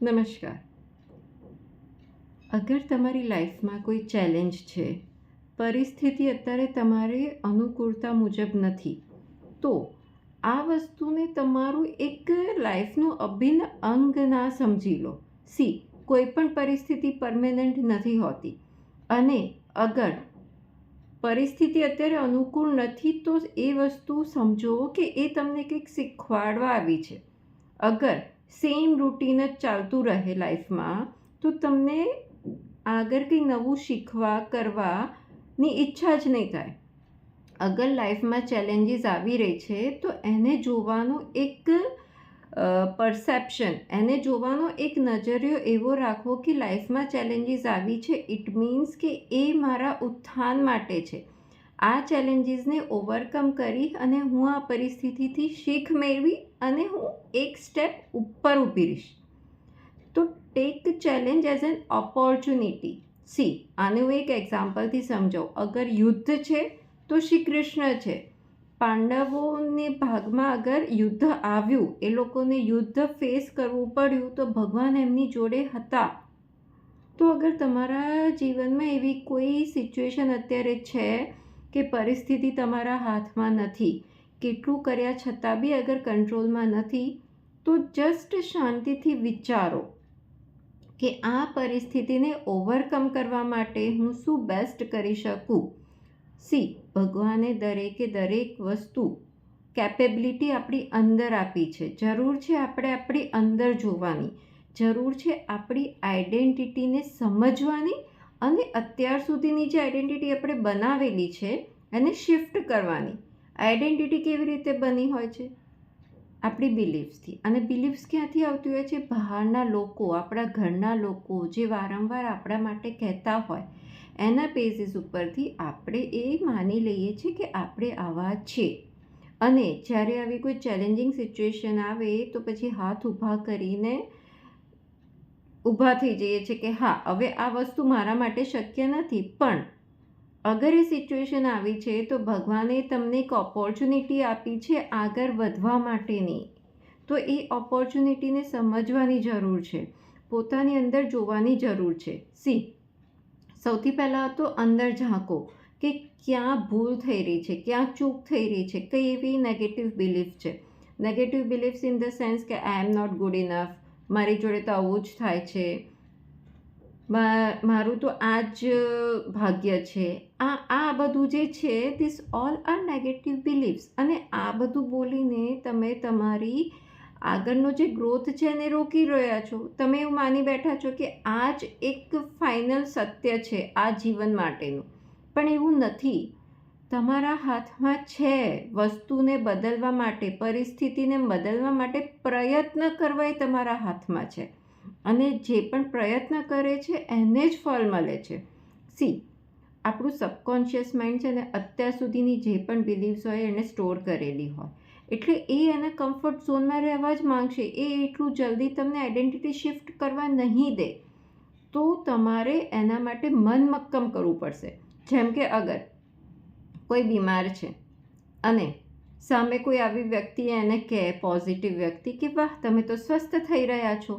નમસ્કાર. અગર તમારી લાઈફમાં કોઈ ચેલેન્જ છે, પરિસ્થિતિ અત્યારે તમારી અનુકૂળતા મુજબ નથી, તો આ વસ્તુને તમારું એક લાઈફનું અભિન્ન અંગ ના સમજી લો. કોઈ પણ પરિસ્થિતિ પરમેનન્ટ નથી હોતી, અને અગર પરિસ્થિતિ અત્યારે અનુકૂળ નથી તો એ વસ્તુ સમજો કે એ તમને કંઈક શીખવાડવા આવી છે. અગર સેમ રૂટીન જ ચાલતું રહે લાઈફમાં તો તમને આગળ કંઈ નવું શીખવા કરવાની ઈચ્છા જ નહીં થાય. અગર લાઈફમાં ચેલેન્જીસ આવી રહી છે તો એને જોવાનો એક પરસેપ્શન, એને જોવાનો એક નજરિયો એવો રાખો કે લાઈફમાં ચેલેન્જીસ આવી છે, ઇટ મીન્સ કે એ મારા ઉત્થાન માટે છે. આ ચેલેન્જીસને ઓવરકમ કરી અને હું આ પરિસ્થિતિથી શીખ મેળવી અને હું એક સ્ટેપ ઉપર ઊભી રહીશ. તો take challenge as an opportunity. આનું એક એક્ઝામ્પલથી સમજાવું. અગર યુદ્ધ છે તો શ્રી કૃષ્ણ છે. પાંડવોને ભાગમાં અગર યુદ્ધ આવ્યું, એ લોકોને યુદ્ધ ફેસ કરવું પડ્યું, તો ભગવાન એમની જોડે હતા. તો અગર તમારા જીવનમાં એવી કોઈ સિચ્યુએશન અત્યારે છે કે પરિસ્થિતિ તમારા હાથમાં નથી, કેટલું કર્યા છતાં બી અગર કંટ્રોલમાં નથી, તો જસ્ટ શાંતિથી વિચારો કે આ પરિસ્થિતિને ઓવરકમ કરવા માટે હું શું બેસ્ટ કરી શકું. ભગવાને દરેકે દરેક વસ્તુ કેપેબિલિટી આપણી અંદર આપી છે. જરૂર છે આપણે આપણી અંદર જોવાની, જરૂર છે આપણી આઈડેન્ટિટીને સમજવાની, અને અત્યાર સુધીની જે આઈડેન્ટિટી આપણે બનાવેલી છે એને શિફ્ટ કરવાની. આઈડેન્ટિટી કેવી રીતે બની હોય છે? આપણી બિલીફ્સથી. અને બિલીફ્સ ક્યાંથી આવતી હોય છે? બહારના લોકો, આપણા ઘરના લોકો જે વારંવાર આપણા માટે કહેતા હોય, એના બેઝિસ ઉપરથી આપણે એ માની લઈએ છીએ કે આપણે આવા છે. અને જ્યારે આવી કોઈ ચેલેન્જિંગ સિચ્યુએશન આવે તો પછી હાથ ઊભા કરીને ઊભા થઈ જઈએ છીએ કે હા, હવે આ વસ્તુ મારા માટે શક્ય નથી. પણ અગર એ સિચ્યુએશન આવી છે તો ભગવાને તમને એક ઓપોર્ચ્યુનિટી આપી છે આગળ વધવા માટેની. તો એ ઓપોર્ચ્યુનિટીને સમજવાની જરૂર છે, પોતાની અંદર જોવાની જરૂર છે. સૌથી પહેલાં તો અંદર ઝાંકો કે ક્યાં ભૂલ થઈ રહી છે, ક્યાં ચૂક થઈ રહી છે, કઈ એવી નેગેટિવ બિલીફ છે. Negative beliefs in the sense કે આઈ એમ નોટ ગુડ ઇનફ, મારી જોડે તો આવું જ થાય છે, મારું તો આ જ ભાગ્ય છે. આ બધું જે છે, this all are negative beliefs. અને આ બધું બોલીને તમે તમારી આગળનો જે ગ્રોથ છે એને રોકી રહ્યા છો. તમે એવું માની બેઠા છો કે આ જ એક ફાઇનલ સત્ય છે આ જીવન માટેનું. પણ એવું નથી. તમારા હાથમાં છે વસ્તુને બદલવા માટે, પરિસ્થિતિને બદલવા માટે પ્રયત્ન કરવા એ તમારા હાથમાં છે. અને જે પણ પ્રયત્ન કરે છે એને જ ફળ મળે છે. આપણું સબકોન્શિયસ માઇન્ડ છે ને, અત્યાર સુધીની જે પણ બિલીવ્સ હોય એને સ્ટોર કરેલી હોય, એટલે એ એના કમ્ફર્ટ ઝોનમાં રહેવા જ માંગશે. એ એટલું જલ્દી તમને આઈડેન્ટિટી શિફ્ટ કરવા નહીં દે. તો તમારે એના માટે મન મક્કમ કરવું પડશે. જેમ કે અગર કોઈ બીમાર છે અને સામે કોઈ આવી વ્યક્તિ એને કહે, પોઝિટિવ વ્યક્તિ, કે વાહ તમે તો સ્વસ્થ થઈ રહ્યા છો,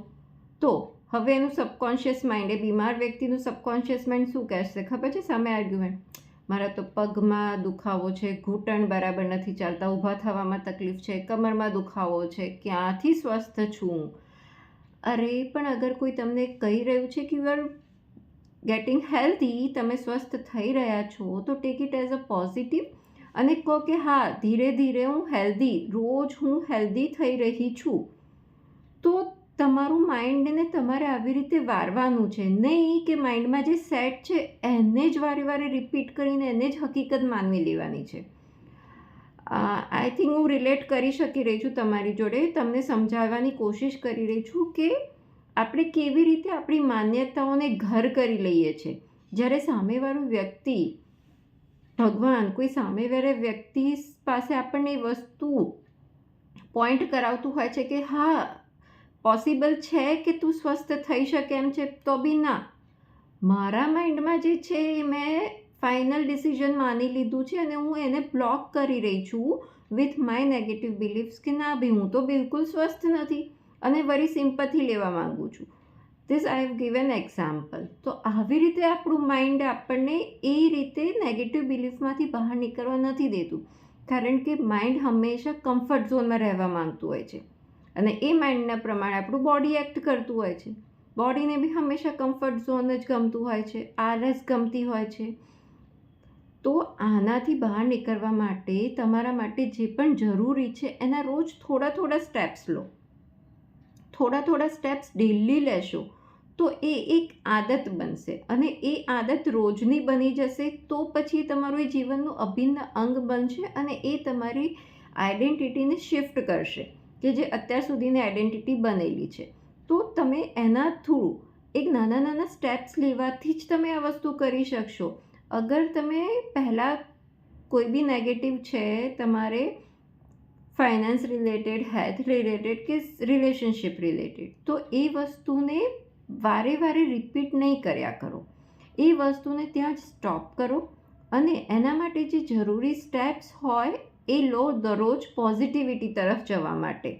તો હવે એનું સબકોન્શિયસ માઇન્ડ, એ બીમાર વ્યક્તિનું સબકોન્શિયસ માઇન્ડ શું કહેશે ખબર છે? સામે આર્ગ્યુમેન્ટ, મારા તો પગમાં દુખાવો છે, ઘૂંટણ બરાબર નથી ચાલતા, ઊભા થવામાં તકલીફ છે, કમરમાં દુખાવો છે, ક્યાંથી સ્વસ્થ છું? અરે પણ અગર કોઈ તમને કહી રહ્યું છે કે યુ આર ગેટિંગ હેલ્ધી, તમે સ્વસ્થ થઈ રહ્યા છો, તો take it as a positive અને કહો કે હા, ધીરે ધીરે હું હેલ્ધી, રોજ હું હેલ્ધી થઈ રહી છું. તો તમારું માઇન્ડને તમારે આવી રીતે વારવાનું છે, નહીં કે માઇન્ડમાં જે સેટ છે એને જ વારે વારે રિપીટ કરીને એને જ હકીકત માનવી લેવાની છે. આઈ થિંક હું રિલેટ કરી શકી રહી છું તમારી જોડે, તમને સમજાવવાની કોશિશ કરી રહી છું કે આપણે કેવી રીતે આપણી માન્યતાઓને ઘર કરી લઈએ છીએ. જ્યારે સામેવાળું વ્યક્તિ, ભગવાન, કોઈ સામેવાળા વ્યક્તિ પાસે આપણને એ વસ્તુ પોઈન્ટ કરાવતું હોય છે કે હા, પોસિબલ છે કે તું સ્વસ્થ થઈ શકે એમ છે, તો બી ના, મારા માઇન્ડમાં જે છે એ મેં ફાઇનલ ડિસિઝન માની લીધું છે અને હું એને બ્લોક કરી રહી છું વિથ માય નેગેટિવ બિલીફ્સ કે ના ભાઈ, હું તો બિલકુલ સ્વસ્થ નથી. અને વરી સિમ્પથી લેવા માગું છું. This I have given example. તો આવી રીતે આપણું માઇન્ડ આપણને એ રીતે નેગેટિવ બિલીફમાંથી બહાર નીકળવા નથી દેતું, કારણ કે માઇન્ડ હંમેશા કમ્ફર્ટ ઝોનમાં રહેવા માંગતું હોય છે અને એ માઇન્ડના પ્રમાણે આપણું બોડી એક્ટ કરતું હોય છે. બોડીને બી હંમેશા કમ્ફર્ટ ઝોન જ ગમતું હોય છે, આળસ ગમતી હોય છે. તો આનાથી બહાર નીકળવા માટે તમારા માટે જે પણ જરૂરી છે એના રોજ થોડા થોડા સ્ટેપ્સ લો. થોડા સ્ટેપ્સ ડેલી લેશો તો એ એક આદત બનશે અને એ આદત રોજની બની જશે તો પછી તમારું એ જીવનનું અભિન્ન અંગ બનશે અને એ તમારી આઈડેન્ટિટીને શિફ્ટ કરશે, કે જે અત્યાર સુધીની આઈડેન્ટિટી બનેલી છે. તો તમે એના થ્રુ એક નાના સ્ટેપ્સ લેવાથી જ તમે આ વસ્તુ કરી શકશો. અગર તમે પહેલાં કોઈ બી નેગેટિવ છે તમારે ફાઇનાન્સ રિલેટેડ, હેલ્થ રિલેટેડ કે રિલેશનશિપ રિલેટેડ, તો એ વસ્તુને વારે રિપીટ નહીં કર્યા કરો. એ વસ્તુને ત્યાં જ સ્ટોપ કરો અને એના માટે જે જરૂરી સ્ટેપ્સ હોય એ લો દરરોજ પોઝિટિવિટી તરફ જવા માટે.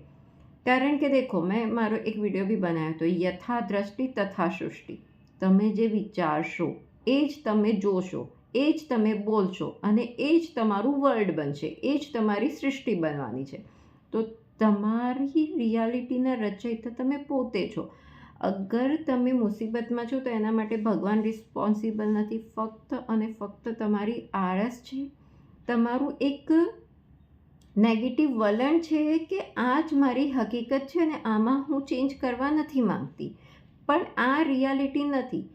કારણ કે દેખો, મેં મારો એક વિડીયો બી બનાવ્યો હતો, યથા દ્રષ્ટિ તથા સૃષ્ટિ. તમે જે વિચારશો એ જ તમે જોશો, એ જ તમે બોલશો અને એ જ તમારું વર્લ્ડ બનશે, એ જ તમારી સૃષ્ટિ બનવાની છે. તો તમારી રિયાલિટીના રચયિતા તમે પોતે છો. અગર તમે મુસીબતમાં છો તો એના માટે ભગવાન રિસ્પોન્સિબલ નથી, ફક્ત અને ફક્ત તમારી આળસ છે, તમારું એક નેગેટિવ વલણ છે કે આ જ મારી હકીકત છે અને આમાં હું ચેન્જ કરવા નથી માંગતી. પણ આ રિયાલિટી નથી.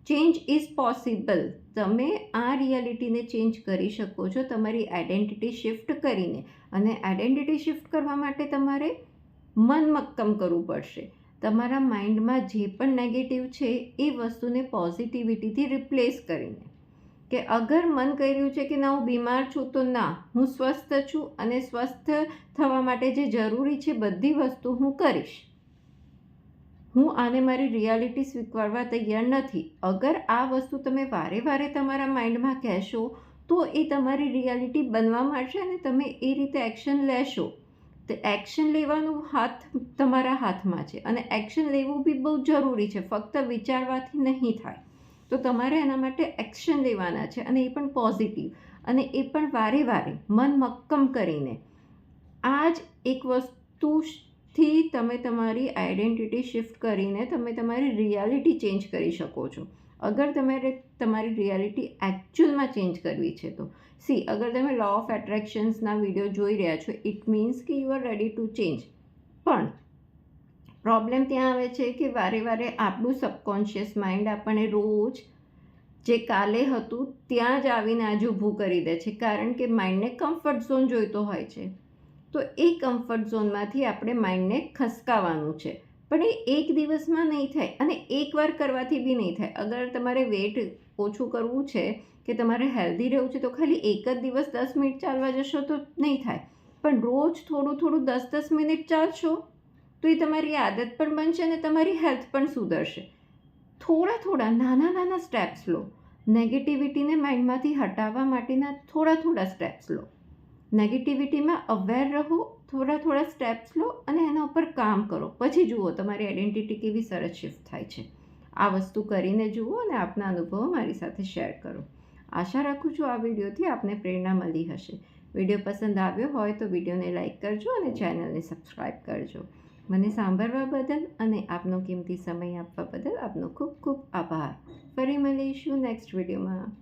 Change is possible. તમે આ રિયાલિટીને ચેન્જ કરી શકો છો તમારી આઈડેન્ટિટી શિફ્ટ કરીને. અને આઈડેન્ટિટી શિફ્ટ કરવા માટે તમારે મન મક્કમ કરવું પડશે. તમારા માઇન્ડમાં જે પણ નેગેટિવ છે એ વસ્તુને પોઝિટિવિટીથી રિપ્લેસ કરીને, કે અગર મન કહી રહ્યું છે કે ના હું બીમાર છું, તો ના, હું સ્વસ્થ છું અને સ્વસ્થ થવા માટે જે જરૂરી છે બધી વસ્તુ હું કરીશ. હું આને મારી રિયાલિટી સ્વીકારવા તૈયાર નથી. અગર આ વસ્તુ તમે વારે તમારા માઇન્ડમાં કહેશો તો એ તમારી રિયાલિટી બનવા માંડશે અને તમે એ રીતે એક્શન લેશો. તો એક્શન લેવાનું તમારા હાથમાં છે અને એક્શન લેવું બી બહુ જરૂરી છે, ફક્ત વિચારવાથી નહીં થાય. તો તમારે એના માટે એક્શન લેવાના છે અને એ પણ પોઝિટિવ, અને એ પણ વારે મન મક્કમ કરીને. આ જ એક વસ્તુથી તમે તમારી આઈડેન્ટિટી શિફ્ટ કરીને તમે તમારી રિયાલિટી ચેન્જ કરી શકો છો. અગર તમારે તમારી રિયાલિટી એકચ્યુઅલમાં ચેન્જ કરવી છે તો અગર તમે લો ઓફ એટ્રેક્શન્સના વિડીયો જોઈ રહ્યા છો, ઇટ મીન્સ કે you are ready to change. પણ પ્રોબ્લેમ ત્યાં આવે છે કે વારે આપણું સબકોન્શિયસ માઇન્ડ આપણને રોજ જે કાલે હતું ત્યાં જ આવીને આજે ઊભું કરી દે છે, કારણ કે માઇન્ડને કમ્ફર્ટ ઝોન જોઈતો હોય છે. તો એ કમ્ફર્ટ ઝોનમાંથી આપણે માઇન્ડને ખસકાવવાનું છે. પણ એ એક દિવસમાં નહીં થાય અને એકવાર કરવાથી બી નહીં થાય. અગર તમારે વેટ ઓછું કરવું છે કે તમારે હેલ્ધી રહેવું છે તો ખાલી એક જ દિવસ 10 મિનિટ ચાલવા જશો તો નહીં થાય. પણ રોજ થોડું 10 મિનિટ ચાલશો તો એ તમારી આદત પણ બનશે અને તમારી હેલ્થ પણ સુધરશે. થોડા નાના સ્ટેપ્સ લો. નેગેટિવિટીને માઇન્ડમાંથી હટાવવા માટેના થોડા સ્ટેપ્સ લો. નેગેટિવિટીમાં અવેર રહો, થોડા સ્ટેપ્સ લો અને એના ઉપર કામ કરો. પછી જુઓ તમારી આઈડેન્ટિટી કેવી સરસ શિફ્ટ થાય છે. આ વસ્તુ કરીને જુઓ અને આપના અનુભવો મારી સાથે શેર કરો. આશા રાખું છું આ વિડીયોથી આપને પ્રેરણા મળી હશે. વિડીયો પસંદ આવ્યો હોય તો વિડીયોને લાઇક કરજો અને ચેનલને સબસ્ક્રાઈબ કરજો. મને સાંભળવા બદલ અને આપનો કિંમતી સમય આપવા બદલ આપનો ખૂબ આભાર. ફરી મળીશું નેક્સ્ટ વિડીયોમાં.